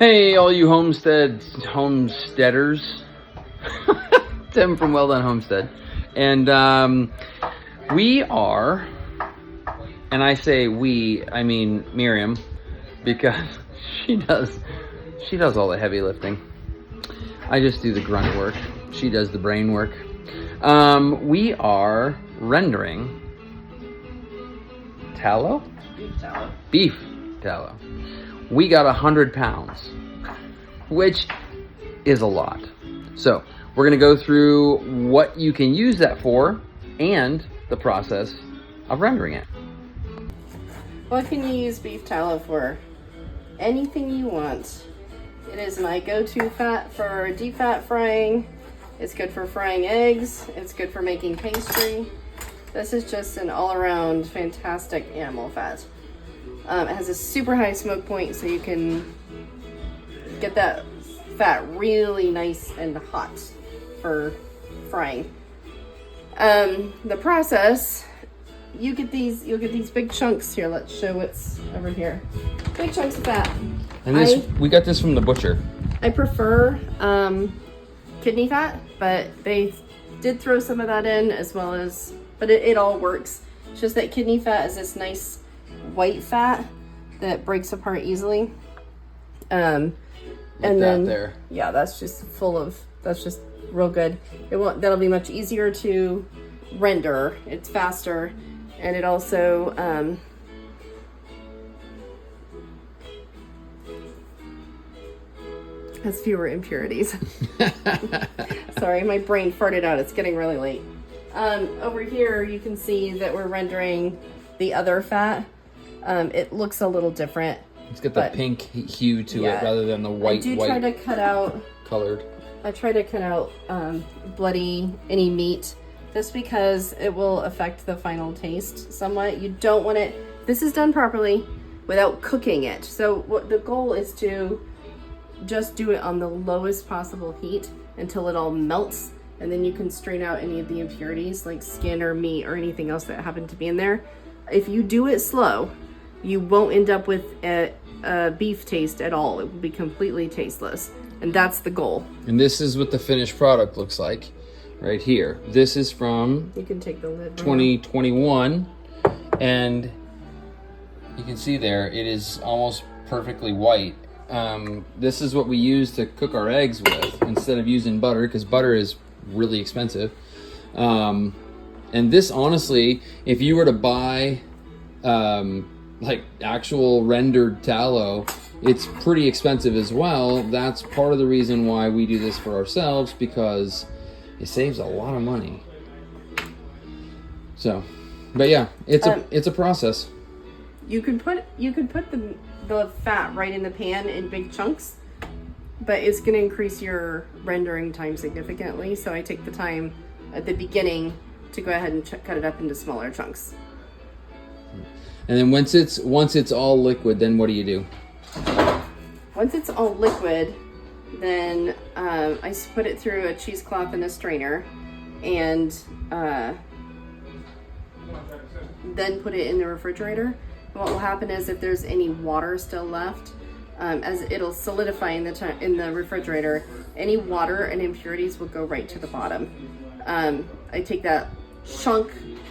Hey, all you homesteaders. Tim from Well Done Homestead. And we are, and I say we, I mean Miriam, because she does all the heavy lifting. I just do the grunt work. She does the brain work. We are rendering tallow? Beef tallow. Beef tallow. We got 100 pounds, which is a lot. So we're gonna go through what you can use that for and the process of rendering it. What can you use beef tallow for? Anything you want. It is my go-to fat for deep fat frying. It's good for frying eggs. It's good for making pastry. This is just an all-around fantastic animal fat. It has a super high smoke point, so you can get that fat really nice and hot for frying. The process, you'll get these big chunks here. Let's show what's over here. Big chunks of fat. And this, we got this from the butcher. I prefer kidney fat, but they did throw some of that in as well as, but it all works. It's just that kidney fat is this nice white fat that breaks apart easily. And then there. Yeah, that's just real good. That'll be much easier to render. It's faster, and it also has fewer impurities. Sorry, my brain farted out. It's getting really late. Over here, you can see that we're rendering the other fat. It looks a little different. It's got the pink hue to it rather than the white. Try to cut out colored. I try to cut out any meat, just because it will affect the final taste somewhat. You don't want it. This is done properly without cooking it. So what the goal is to just do it on the lowest possible heat until it all melts, and then you can strain out any of the impurities like skin or meat or anything else that happened to be in there. If you do it slow, you won't end up with a beef taste at all. It will be completely tasteless, and that's the goal. And this is what the finished product looks like right here. This is from You can take the lid 2021, and you can see there it is almost perfectly white. This is what we use to cook our eggs with instead of using butter, because butter is really expensive. And this, honestly, if you were to buy like actual rendered tallow, it's pretty expensive as well. That's part of the reason why we do this for ourselves, because it saves a lot of money. So, but yeah, it's a process. You can put the fat right in the pan in big chunks, but it's going to increase your rendering time significantly. So I take the time at the beginning to go ahead and cut it up into smaller chunks. And then once it's all liquid, then what do you do? Once it's all liquid, then I put it through a cheesecloth and a strainer, and then put it in the refrigerator. What will happen is, if there's any water still left, as it'll solidify in the refrigerator, any water and impurities will go right to the bottom. I take that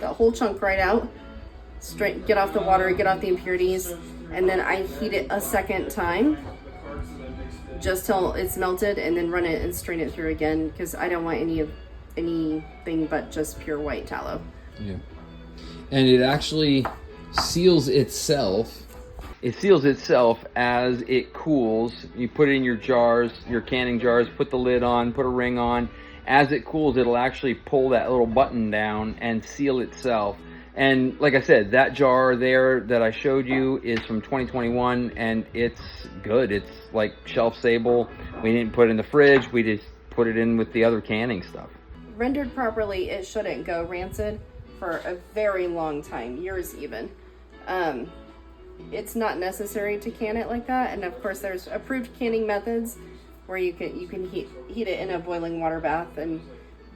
whole chunk right out, get off the water, get off the impurities, and then I heat it a second time, just till it's melted, and then run it and strain it through again, because I don't want anything but just pure white tallow. Yeah. And it actually seals itself. It seals itself as it cools. You put it in your jars, your canning jars, put the lid on, put a ring on. As it cools, it'll actually pull that little button down and seal itself. And like I said, that jar there that I showed you is from 2021, and it's good. It's like shelf stable. We didn't put it in the fridge. We just put it in with the other canning stuff. Rendered properly, it shouldn't go rancid for a very long time, years even. It's not necessary to can it like that, and of course there's approved canning methods where you can heat it in a boiling water bath and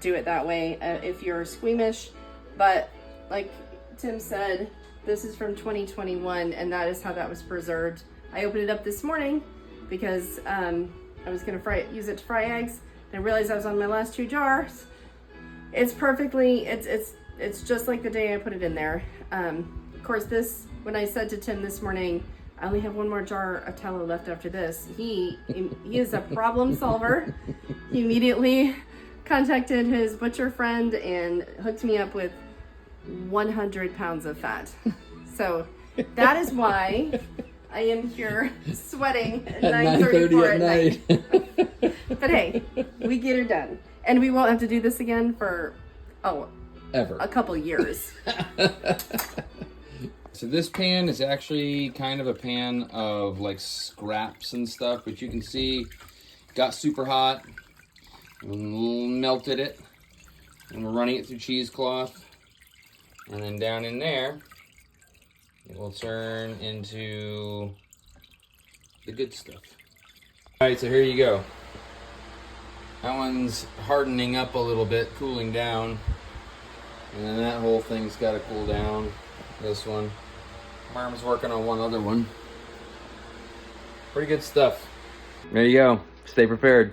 do it that way if you're squeamish. But like Tim said, this is from 2021, and that is how that was preserved. I opened it up this morning, because I was gonna use it to fry eggs. And I realized I was on my last 2 jars. It's perfectly, it's just like the day I put it in there. Of course, when I said to Tim this morning, I only have 1 more jar of tallow left after this. He is a problem solver. He immediately contacted his butcher friend and hooked me up with 100 pounds of fat. So that is why I am here sweating at 9:34 at night. But hey, we get her done. And we won't have to do this again for, ever. A couple years. So this pan is actually kind of a pan of like scraps and stuff, but you can see got super hot, melted it, and we're running it through cheesecloth. And then down in there, it will turn into the good stuff. All right, so here you go. That one's hardening up a little bit, cooling down. And then that whole thing's got to cool down. This one. Marm's working on one other one. Pretty good stuff. There you go. Stay prepared.